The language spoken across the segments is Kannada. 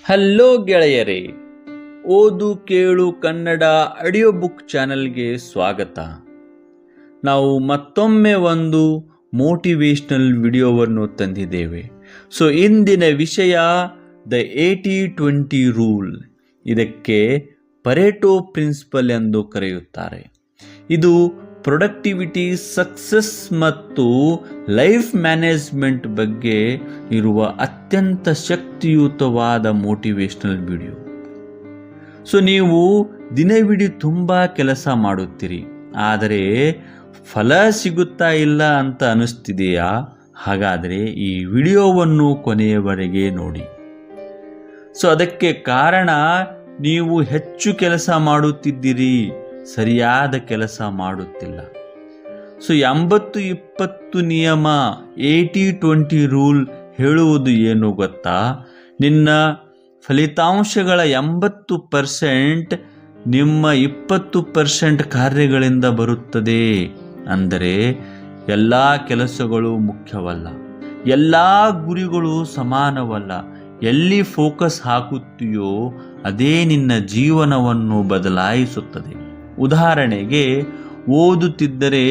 ಹಲೋ ಗೆಳೆಯರೇ, ಓದು ಕೇಳು ಕನ್ನಡ ಆಡಿಯೋ ಬುಕ್ ಚಾನಲ್ಗೆ ಸ್ವಾಗತ. ನಾವು ಮತ್ತೊಮ್ಮೆ ಒಂದು ಮೋಟಿವೇಶ್ನಲ್ ವಿಡಿಯೋವನ್ನು ತಂದಿದ್ದೇವೆ. ಇಂದಿನ ವಿಷಯ ದ 80-20 ರೂಲ್. ಇದಕ್ಕೆ ಪರೆಟೋ ಪ್ರಿನ್ಸಿಪಲ್ ಎಂದು ಕರೆಯುತ್ತಾರೆ. ಇದು ಪ್ರೊಡಕ್ಟಿವಿಟಿ, ಸಕ್ಸಸ್ ಮತ್ತು ಲೈಫ್ ಮ್ಯಾನೇಜ್ಮೆಂಟ್ ಬಗ್ಗೆ ಇರುವ ಅತ್ಯಂತ ಶಕ್ತಿಯುತವಾದ ಮೋಟಿವೇಶ್ನಲ್ ವಿಡಿಯೋ. ನೀವು ದಿನವಿಡೀ ತುಂಬ ಕೆಲಸ ಮಾಡುತ್ತೀರಿ, ಆದರೆ ಫಲ ಸಿಗುತ್ತಾ ಇಲ್ಲ ಅಂತ ಅನಿಸ್ತಿದೆಯಾ? ಹಾಗಾದರೆ ಈ ವಿಡಿಯೋವನ್ನು ಕೊನೆಯವರೆಗೆ ನೋಡಿ. ಅದಕ್ಕೆ ಕಾರಣ ನೀವು ಹೆಚ್ಚು ಕೆಲಸ ಮಾಡುತ್ತಿದ್ದೀರಿ, ಸರಿಯಾದ ಕೆಲಸ ಮಾಡುತ್ತಿಲ್ಲ. 80-20 ನಿಯಮ, 80-20 ರೂಲ್ ಹೇಳುವುದು ಏನು ಗೊತ್ತಾ? ನಿನ್ನ ಫಲಿತಾಂಶಗಳ 80% ನಿಮ್ಮ 20% ಕಾರ್ಯಗಳಿಂದ ಬರುತ್ತದೆ. ಅಂದರೆ ಎಲ್ಲ ಕೆಲಸಗಳು ಮುಖ್ಯವಲ್ಲ, ಎಲ್ಲ ಗುರಿಗಳು ಸಮಾನವಲ್ಲ. ಎಲ್ಲಿ ಫೋಕಸ್ ಹಾಕುತ್ತೀಯೋ ಅದೇ ನಿನ್ನ ಜೀವನವನ್ನು ಬದಲಾಯಿಸುತ್ತದೆ. ಉದಾಹರಣೆಗೆ, ಓದುತ್ತಿದ್ದರೆ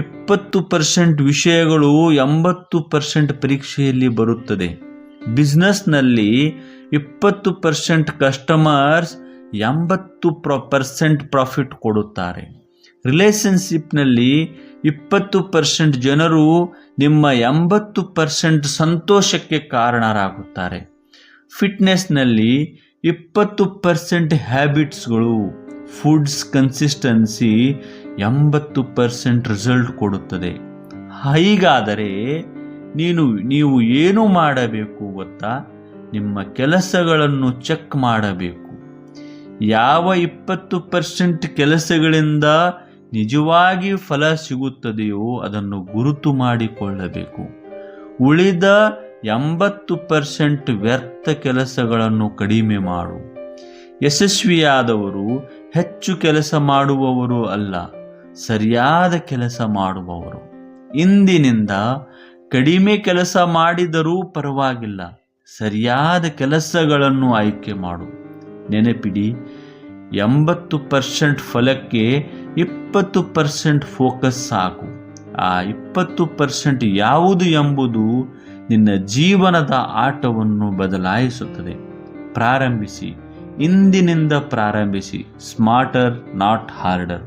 20% ವಿಷಯಗಳು 80% ಪರೀಕ್ಷೆಯಲ್ಲಿ ಬರುತ್ತದೆ. ಬಿಸ್ನೆಸ್ನಲ್ಲಿ 20% ಕಸ್ಟಮರ್ಸ್ 80% ಪ್ರಾಫಿಟ್ ಕೊಡುತ್ತಾರೆ. ರಿಲೇಷನ್ಶಿಪ್ನಲ್ಲಿ 20% ಜನರು ನಿಮ್ಮ 80% ಸಂತೋಷಕ್ಕೆ ಕಾರಣರಾಗುತ್ತಾರೆ. ಫಿಟ್ನೆಸ್ನಲ್ಲಿ 20% ಹ್ಯಾಬಿಟ್ಸ್ಗಳು, ಫುಡ್ಸ್ ಕನ್ಸಿಸ್ಟೆನ್ಸಿ 80% ರಿಸಲ್ಟ್ ಕೊಡುತ್ತದೆ. ಹೀಗಾದರೆ ನೀವು ಏನು ಮಾಡಬೇಕು ಗೊತ್ತಾ? ನಿಮ್ಮ ಕೆಲಸಗಳನ್ನು ಚೆಕ್ ಮಾಡಬೇಕು. ಯಾವ 20% ಕೆಲಸಗಳಿಂದ ನಿಜವಾಗಿ ಫಲ ಸಿಗುತ್ತದೆಯೋ ಅದನ್ನು ಗುರುತು ಮಾಡಿಕೊಳ್ಳಬೇಕು. ಉಳಿದ 80% ವ್ಯರ್ಥ ಕೆಲಸಗಳನ್ನು ಕಡಿಮೆ ಮಾಡು. ಯಶಸ್ವಿಯಾದವರು ಹೆಚ್ಚು ಕೆಲಸ ಮಾಡುವವರು ಅಲ್ಲ, ಸರಿಯಾದ ಕೆಲಸ ಮಾಡುವವರು. ಇಂದಿನಿಂದ ಕಡಿಮೆ ಕೆಲಸ ಮಾಡಿದರೂ ಪರವಾಗಿಲ್ಲ, ಸರಿಯಾದ ಕೆಲಸಗಳನ್ನು ಆಯ್ಕೆ ಮಾಡು. ನೆನಪಿಡಿ, 80% ಫಲಕ್ಕೆ 20% ಫೋಕಸ್ ಸಾಕು. ಆ 20% ಯಾವುದು ಎಂಬುದು ನಿನ್ನ ಜೀವನದ ಆಟವನ್ನು ಬದಲಾಯಿಸುತ್ತದೆ. ಪ್ರಾರಂಭಿಸಿ, ಇಂದಿನಿಂದ ಪ್ರಾರಂಭಿಸಿ. Smarter, not order.